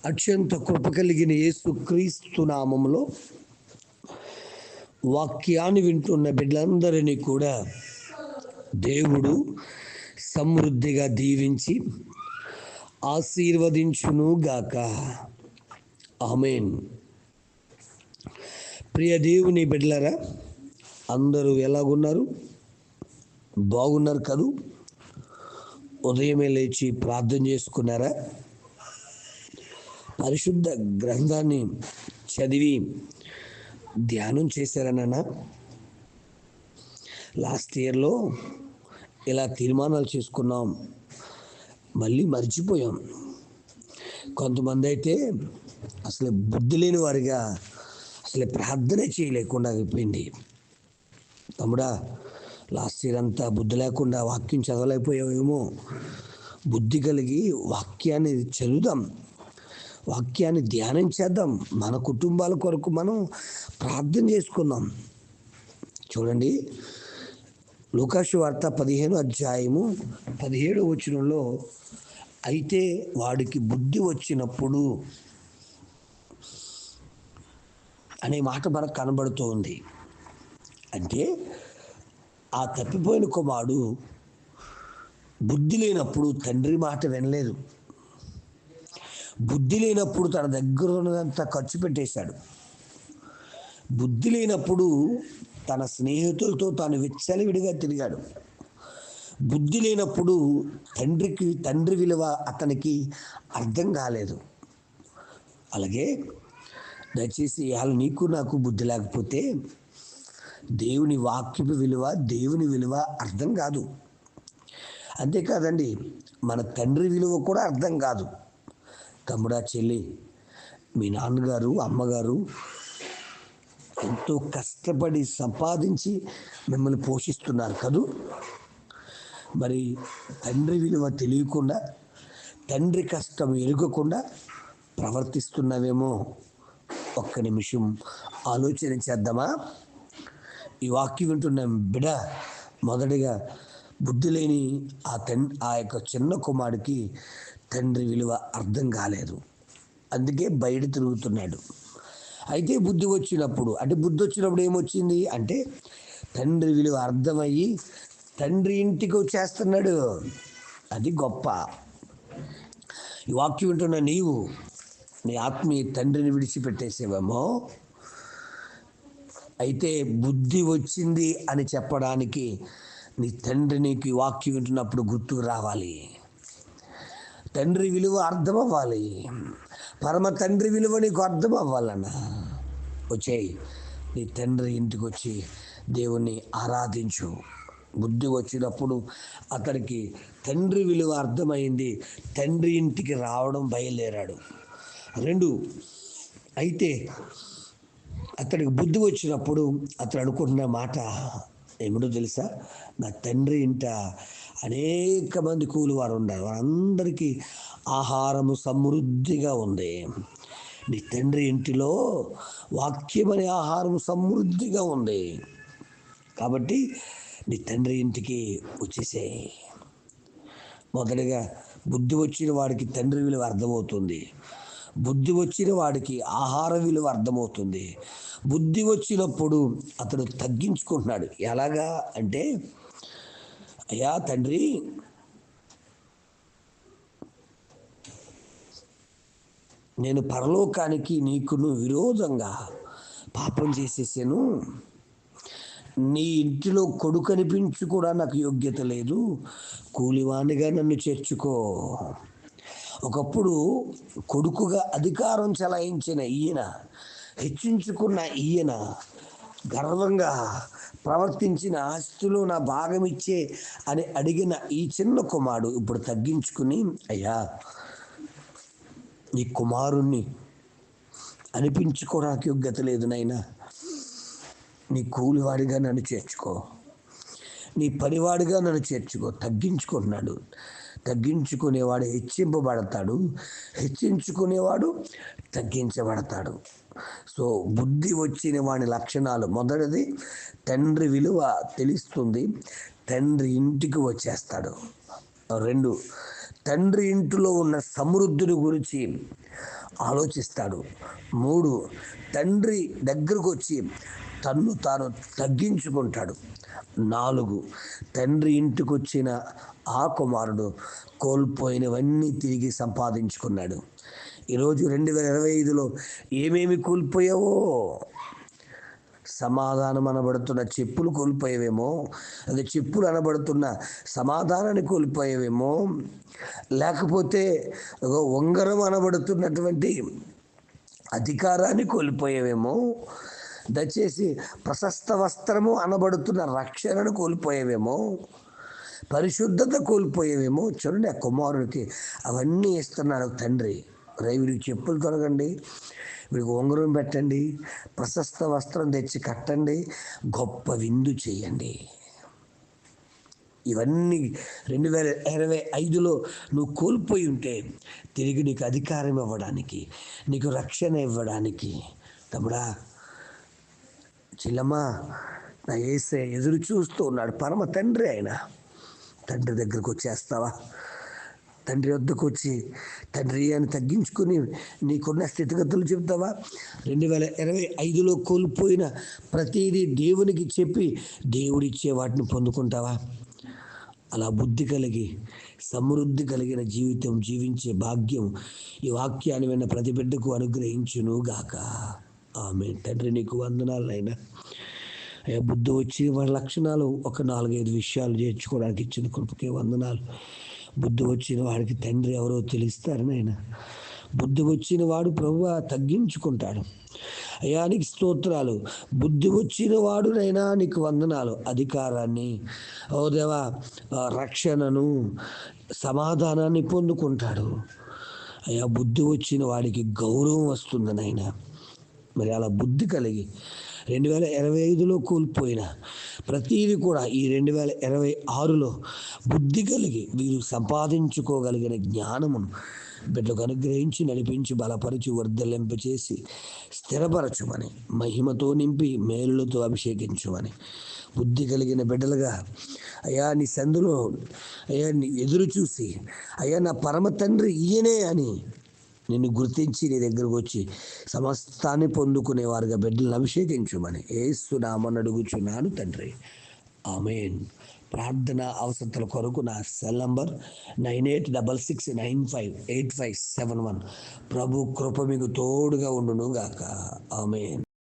అత్యంత కృప కలిగిన యేసుక్రీస్తు నామములో వాక్యాన్ని వింటున్న బిడ్డలందరినీ కూడా దేవుడు సమృద్ధిగా దీవించి ఆశీర్వదించును గాక. ఆమేన్. ప్రియ దేవుని బిడ్డలారా, అందరూ ఎలాగున్నారు? బాగున్నారు కదూ? ఉదయమే లేచి ప్రార్థన చేసుకున్నారా? పరిశుద్ధ గ్రంథాన్ని చదివి ధ్యానం చేశారనన్నా? లాస్ట్ ఇయర్లో ఇలా తీర్మానాలు చేసుకున్నాం, మళ్ళీ మర్చిపోయాం. కొంతమంది అయితే అసలు బుద్ధి లేని వారిగా అసలు ప్రార్థనే చేయలేకుండా అయిపోయింది. తమ్ముడా, లాస్ట్ ఇయర్ అంతా బుద్ధి లేకుండా వాక్యం చదవలేకపోయావేమో. బుద్ధి కలిగి వాక్యాన్ని చదువుదాం, వాక్యాన్ని ధ్యానం చేద్దాం, మన కుటుంబాల కొరకు మనం ప్రార్థన చేసుకుందాం. చూడండి, లూకాసు వార్త 15 అధ్యాయము 17 అయితే వాడికి బుద్ధి వచ్చినప్పుడు అనే మాట మనకు కనబడుతోంది. అంటే ఆ తప్పిపోయిన కుమారుడు బుద్ధి లేనప్పుడు తండ్రి మాట వినలేదు. బుద్ధి లేనప్పుడు తన దగ్గర ఉన్నదంతా ఖర్చు పెట్టేశాడు. బుద్ధి లేనప్పుడు తన స్నేహితులతో తాను విచ్చలవిడిగా తిరిగాడు. బుద్ధి లేనప్పుడు తండ్రి విలువ అతనికి అర్థం కాలేదు. అలాగే దయచేసి ఇవాళ నీకు నాకు బుద్ధి లేకపోతే దేవుని వాక్యపు విలువ, దేవుని విలువ అర్థం కాదు. అంతేకాదండి, మన తండ్రి విలువ కూడా అర్థం కాదు. తమ్ముడా, చెల్లి, మీ నాన్నగారు అమ్మగారు ఎంతో కష్టపడి సంపాదించి మిమ్మల్ని పోషిస్తున్నారు కదూ. మరి తండ్రి విలువ తెలియకుండా, తండ్రి కష్టం ఎరుగకుండా ప్రవర్తిస్తున్నావేమో. ఒక్క నిమిషం ఆలోచన చేద్దామా? ఈ వాక్యం వింటున్న బిడ్డ, మొదటిగా బుద్ధి లేని ఆ యొక్క చిన్న కుమారుడికి తండ్రి విలువ అర్థం కాలేదు. అందుకే బయట తిరుగుతున్నాడు. అయితే బుద్ధి వచ్చినప్పుడు ఏమొచ్చింది అంటే తండ్రి విలువ అర్థమయ్యి తండ్రి ఇంటికి వచ్చేస్తున్నాడు. అది గొప్ప. ఈ వాక్యం వింటున్న నీవు నీ ఆత్మీయ తండ్రిని విడిచిపెట్టేసేవేమో. అయితే బుద్ధి వచ్చింది అని చెప్పడానికి నీ తండ్రి నీకు ఈ వాక్యం వింటున్నప్పుడు గుర్తుకు రావాలి. తండ్రి విలువ అర్థం అవ్వాలి. పరమ తండ్రి విలువ నీకు అర్థం అవ్వాలన్నా వచ్చేయి, నీ తండ్రి ఇంటికి వచ్చి దేవుణ్ణి ఆరాధించు. బుద్ధి వచ్చినప్పుడు అతనికి తండ్రి విలువ అర్థమైంది. తండ్రి ఇంటికి రావడం బయలుదేరాడు. 2, అయితే అతడికి బుద్ధి వచ్చినప్పుడు అతడు అనుకుంటున్న మాట ఏమిటో తెలుసా? నా తండ్రి ఇంట అనేక మంది కూలివారు ఉన్నారు, వారందరికీ ఆహారము సమృద్ధిగా ఉంది. నీ తండ్రి ఇంటిలో వాక్యం అనే ఆహారం సమృద్ధిగా ఉంది. కాబట్టి నీ తండ్రి ఇంటికి వచ్చేసేయి. మొదటిగా బుద్ధి వచ్చిన వాడికి తండ్రి విలువ అర్థమవుతుంది. బుద్ధి వచ్చిన వాడికి ఆహార విలువ అర్థమవుతుంది. బుద్ధి వచ్చినప్పుడు అతడు తగ్గించుకుంటున్నాడు. ఎలాగా అంటే, అయ్యా తండ్రి, నేను పరలోకానికి నీకును విరోధంగా పాపం చేసేసాను. నీ ఇంటిలో కొడుకు అనిపించు కూడా నాకు యోగ్యత లేదు. కూలివానిగా నన్ను చేర్చుకో. ఒకప్పుడు కొడుకుగా అధికారం చెలాయించిన ఈయన, హెచ్చించుకున్న ఈయన, గర్వంగా ప్రవర్తించిన ఆస్తిలో నా భాగం ఇచ్చే అని అడిగిన ఈ చిన్న కుమారుడు ఇప్పుడు తగ్గించుకుని, అయ్యా నీ కుమారుణ్ణి అనిపించుకోవడానికి యోగ్యత లేదు నాయనా, నీ కూలివాడిగా నన్ను చేర్చుకో, నీ పనివాడిగా నన్ను చేర్చుకో. తగ్గించుకుంటున్నాడు. తగ్గించుకునేవాడు హెచ్చింపబడతాడు, హెచ్చించుకునేవాడు తగ్గించబడతాడు. సో బుద్ధి వచ్చిన వాడి లక్షణాలు: మొదటిది, తండ్రి విలువ తెలుస్తుంది, తండ్రి ఇంటికి వచ్చేస్తాడు. 2, తండ్రి ఇంటిలో ఉన్న సమృద్ధిని గురించి ఆలోచిస్తాడు. 3, తండ్రి దగ్గరకు వచ్చి తన్ను తాను తగ్గించుకుంటాడు. 4, తండ్రి ఇంటికి వచ్చిన ఆ కుమారుడు కోల్పోయినవన్నీ తిరిగి సంపాదించుకున్నాడు. ఈరోజు 2025లో ఏమేమి కోల్పోయావో, సమాధానం అనబడుతున్న చెప్పులు కోల్పోయేవేమో, అదే చెప్పులు అనబడుతున్న సమాధానాన్ని కోల్పోయేవేమో, లేకపోతే ఉంగరం అనబడుతున్నటువంటి అధికారాన్ని కోల్పోయేవేమో, దయచేసి ప్రశస్త వస్త్రము అనబడుతున్న రక్షణను కోల్పోయేవేమో, పరిశుద్ధత కోల్పోయేవేమో. చూడండి, ఆ కుమారుడికి అవన్నీ ఇస్తున్నాడు తండ్రి. వీడికి చెప్పులు తొలగండి, వీడికి ఉంగరం పెట్టండి, ప్రశస్త వస్త్రం తెచ్చి కట్టండి, గొప్ప విందు చేయండి. ఇవన్నీ 2025లో నువ్వు కోల్పోయి ఉంటే తిరిగి నీకు అధికారం ఇవ్వడానికి, నీకు రక్షణ ఇవ్వడానికి, తమ్ముడా చిల్లమ్మ, నా యేసయ్య ఎదురు చూస్తూ ఉన్నాడు. పరమ తండ్రి ఆయన. తండ్రి దగ్గరకు వచ్చేస్తావా? తండ్రి వద్దకు వచ్చి తండ్రి అని తగ్గించుకుని నీకున్న స్థితిగతులు చెప్తావా? 2025లో కోల్పోయిన ప్రతిదీ దేవునికి చెప్పి దేవుడిచ్చే వాటిని పొందుకుంటావా? అలా బుద్ధి కలిగి సమృద్ధి కలిగిన జీవితం జీవించే భాగ్యం ఈ వాక్యాన్ని విన్న ప్రతి బిడ్డకు అనుగ్రహించును గాక. ఆమేన్. తండ్రి నీకు వందనాలు నాయనా. బుద్ధి వచ్చి వాడి లక్షణాలు ఒక 4-5 విషయాలు చేర్చుకోవడానికి ఇచ్చిన కృపకే వందనాలు. బుద్ధి వచ్చిన వాడికి తండ్రి ఎవరో తెలుస్తారు నాయన. బుద్ధి వచ్చిన వాడు ప్రభువా తగ్గించుకుంటాడు. అయ్యా నీకు స్తోత్రాలు. బుద్ధి వచ్చిన వాడునైనా నీకు వందనాలు. అధికారాన్ని, ఓ దేవా, రక్షణను, సమాధానాన్ని పొందుకుంటాడు. అయ్యా బుద్ధి వచ్చిన వాడికి గౌరవం వస్తుంది నాయన. మరి అలా బుద్ధి కలిగి 2025లో కోల్పోయిన ప్రతీది కూడా ఈ 2026లో బుద్ధి కలిగి వీరు సంపాదించుకోగలిగిన జ్ఞానమును బిడ్డకు అనుగ్రహించి నడిపించి బలపరిచి వర్ధలింపచేసి స్థిరపరచుమని, మహిమతో నింపి మేలులతో అభిషేకించుమని, బుద్ధి కలిగిన బిడ్డలుగా అయ్యా నీ సందులో అయ్యా నీ ఎదురు చూసి అయ్యా నా పరమ తండ్రి ఈయనే అని నిన్ను గుర్తించి నీ దగ్గరకు వచ్చి సమస్తాన్ని పొందుకునేవారుగా బిడ్డలను అభిషేకించుమని యేసు నామమున అడుగుచున్నాను తండ్రి. ఆమేన్. ప్రార్థన అవసరతల కొరకు నా సెల్ నంబర్ 9866958571. ప్రభు కృప మీకు తోడుగా ఉండును గాక. ఆమేన్.